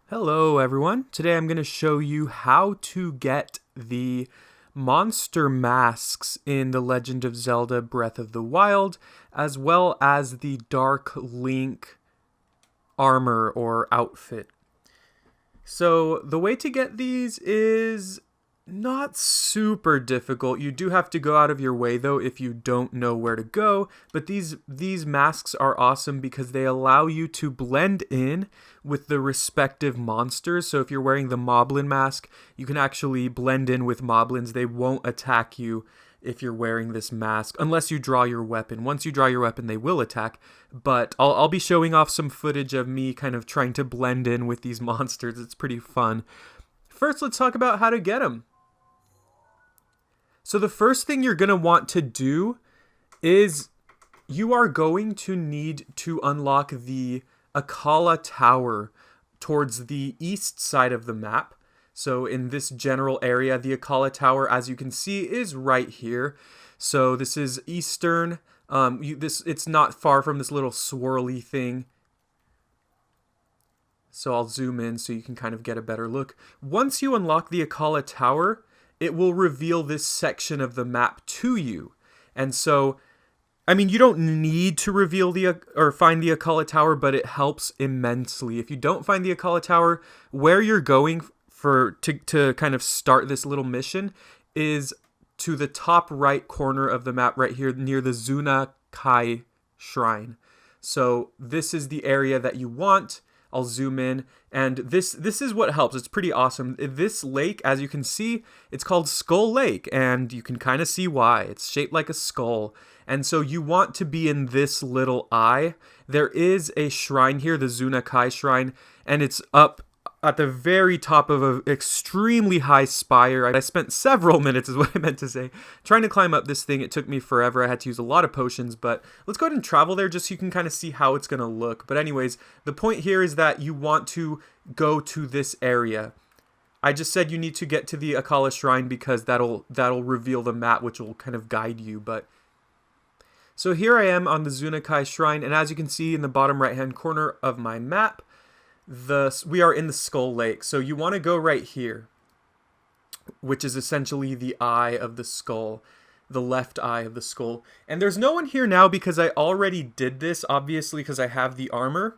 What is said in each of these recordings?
Hello everyone. Today I'm going to show you how to get the monster masks in the Legend of Zelda Breath of the Wild, as well as the Dark Link armor or outfit. So the way to get these is not super difficult. You do have to go out of your way though if you don't know where to go, but these masks are awesome because they allow you to blend in with the respective monsters. So if you're wearing the Moblin Mask, you can actually blend in with Moblins. They won't attack you if you're wearing this mask, unless you draw your weapon. Once you draw your weapon, they will attack, but I'll be showing off some footage of me kind of trying to blend in with these monsters. It's pretty fun. First, let's talk about how to get them. So the first thing you're going to want to do is you are going to need to unlock the Akkala Tower towards the east side of the map. So in this general area, the Akkala Tower, as you can see, is right here. So this is eastern. It's not far from this little swirly thing. So I'll zoom in so you can kind of get a better look. Once you unlock the Akkala Tower, it will reveal this section of the map to you. And so, I mean, you don't need to reveal or find the Akkala Tower, but it helps immensely. If you don't find the Akkala Tower, where you're going to kind of start this little mission is to the top right corner of the map right here near the Zuna Kai Shrine. So this is the area that you want. I'll zoom in, and this is what helps. It's pretty awesome. This lake, as you can see, it's called Skull Lake, and you can kind of see why. It's shaped like a skull, and so you want to be in this little eye. There is a shrine here, the Zuna Kai Shrine, and it's up at the very top of an extremely high spire. I spent several minutes, is what I meant to say, trying to climb up this thing. It took me forever. I had to use a lot of potions, but let's go ahead and travel there just so you can kind of see how it's going to look. But anyways, the point here is that you want to go to this area. I just said you need to get to the Akkala Shrine because that'll reveal the map, which will kind of guide you. But so here I am on the Zuna Kai Shrine, and as you can see in the bottom right-hand corner of my map, we are in the Skull Lake. So you want to go right here, which is essentially the eye of the skull, the left eye of the skull. And there's no one here now because I already did this, obviously, because I have the armor.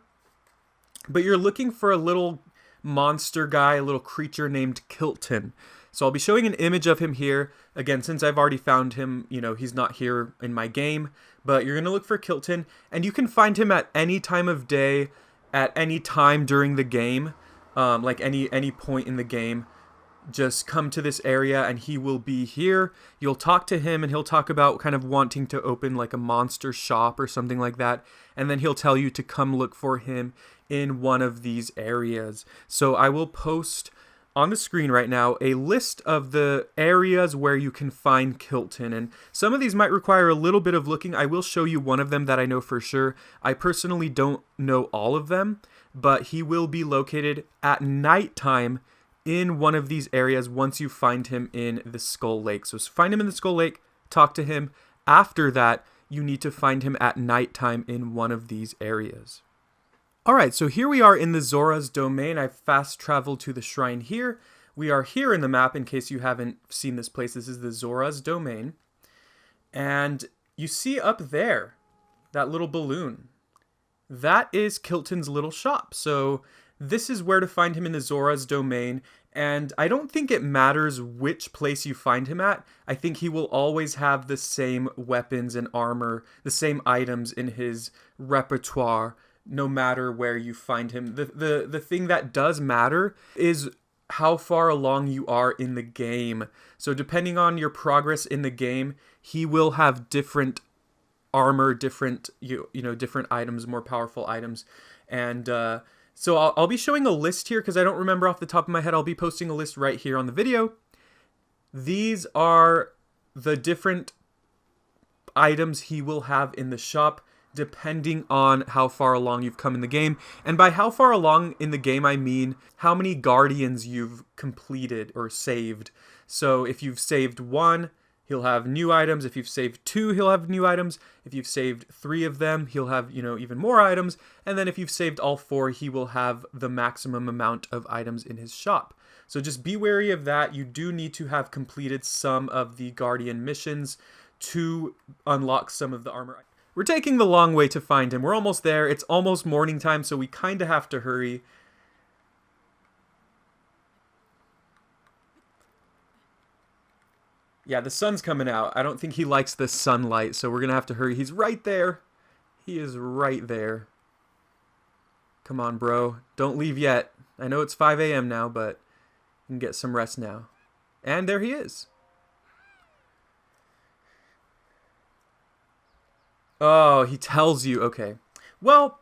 But you're looking for a little monster guy, a little creature named Kilton. So I'll be showing an image of him here. Again, since I've already found him, you know, he's not here in my game. But you're going to look for Kilton, and you can find him at any time of day, at any time during the game, like any point in the game. Just come to this area and he will be here. You'll talk to him and he'll talk about kind of wanting to open like a monster shop or something like that, and then he'll tell you to come look for him in one of these areas. So I will post on the screen right now a list of the areas where you can find Kilton, and some of these might require a little bit of looking. I will show you one of them that I know for sure. I personally don't know all of them, but he will be located at nighttime in one of these areas once you find him in the Skull Lake. So find him in the Skull Lake, talk to him. After that, you need to find him at nighttime in one of these areas. Alright, so here we are in the Zora's Domain. I've fast traveled to the shrine here. We are here in the map in case you haven't seen this place. This is the Zora's Domain. And you see up there, that little balloon. That is Kilton's little shop. So this is where to find him in the Zora's Domain. And I don't think it matters which place you find him at. I think he will always have the same weapons and armor, the same items in his repertoire, no matter where you find him. The thing that does matter is how far along you are in the game. So depending on your progress in the game, he will have different armor, different different items, more powerful items. And so I'll be showing a list here because I don't remember off the top of my head. I'll be posting a list right here on the video. These are the different items he will have in the shop, depending on how far along you've come in the game. And by how far along in the game, I mean how many guardians you've completed or saved. So if you've saved one, he'll have new items. If you've saved 2, he'll have new items. If you've saved 3 of them, he'll have, even more items. And then if you've saved all 4, he will have the maximum amount of items in his shop. So just be wary of that. You do need to have completed some of the Guardian missions to unlock some of the armor. We're taking the long way to find him. We're almost there. It's almost morning time, so we kind of have to hurry. Yeah, the sun's coming out. I don't think he likes the sunlight, so we're going to have to hurry. He's right there. He is right there. Come on, bro. Don't leave yet. I know it's 5 a.m. now, but you can get some rest now. And there he is. Oh, he tells you. Okay. Well,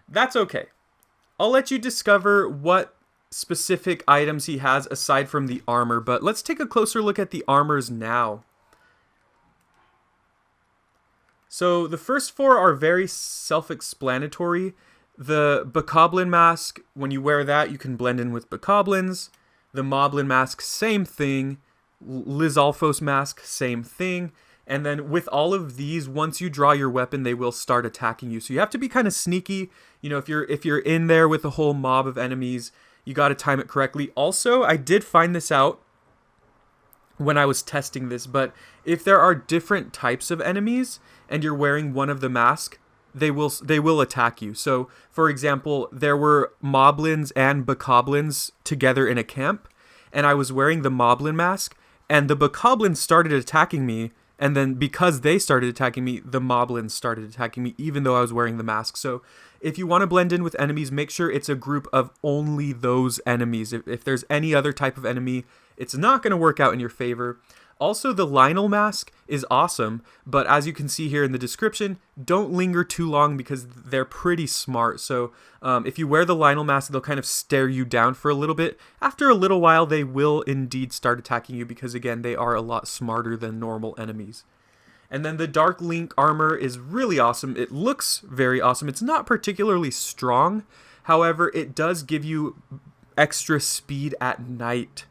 that's okay. I'll let you discover what specific items he has aside from the armor, but let's take a closer look at the armors now. So the first 4 are very self-explanatory. The Bokoblin Mask, when you wear that, you can blend in with Bokoblins. The Moblin Mask, same thing. Lizalfos Mask, same thing. And then with all of these, once you draw your weapon, they will start attacking you. So you have to be kind of sneaky. If you're in there with a whole mob of enemies, you got to time it correctly. Also, I did find this out when I was testing this, but if there are different types of enemies and you're wearing one of the masks, they will attack you. So, for example, there were Moblins and Bokoblins together in a camp, and I was wearing the Moblin Mask, and the Bokoblins started attacking me. And then because they started attacking me, the Moblins started attacking me, even though I was wearing the mask. So if you want to blend in with enemies, make sure it's a group of only those enemies. If there's any other type of enemy, it's not going to work out in your favor. Also, the Lynel Mask is awesome, but as you can see here in the description, don't linger too long because they're pretty smart. So if you wear the Lynel Mask, they'll kind of stare you down for a little bit. After a little while, they will indeed start attacking you because, again, they are a lot smarter than normal enemies. And then the Dark Link armor is really awesome. It looks very awesome. It's not particularly strong. However, it does give you extra speed at night.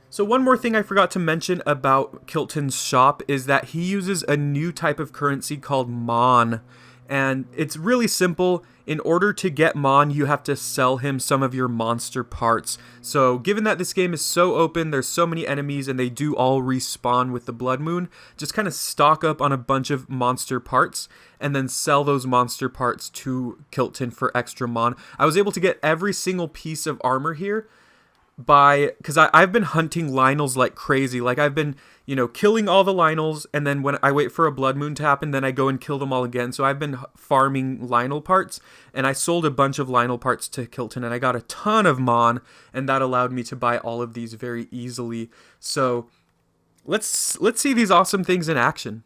So one more thing I forgot to mention about Kilton's shop is that he uses a new type of currency called Mon. And it's really simple. In order to get Mon, you have to sell him some of your monster parts. So given that this game is so open, there's so many enemies, and they do all respawn with the Blood Moon, just kind of stock up on a bunch of monster parts and then sell those monster parts to Kilton for extra Mon. I was able to get every single piece of armor here because I've been hunting Lynels like crazy. Like I've been, killing all the Lynels, and then when I wait for a Blood Moon to happen, then I go and kill them all again. So I've been farming Lynel parts, and I sold a bunch of Lynel parts to Kilton, and I got a ton of Mon, and that allowed me to buy all of these very easily. So let's see these awesome things in action.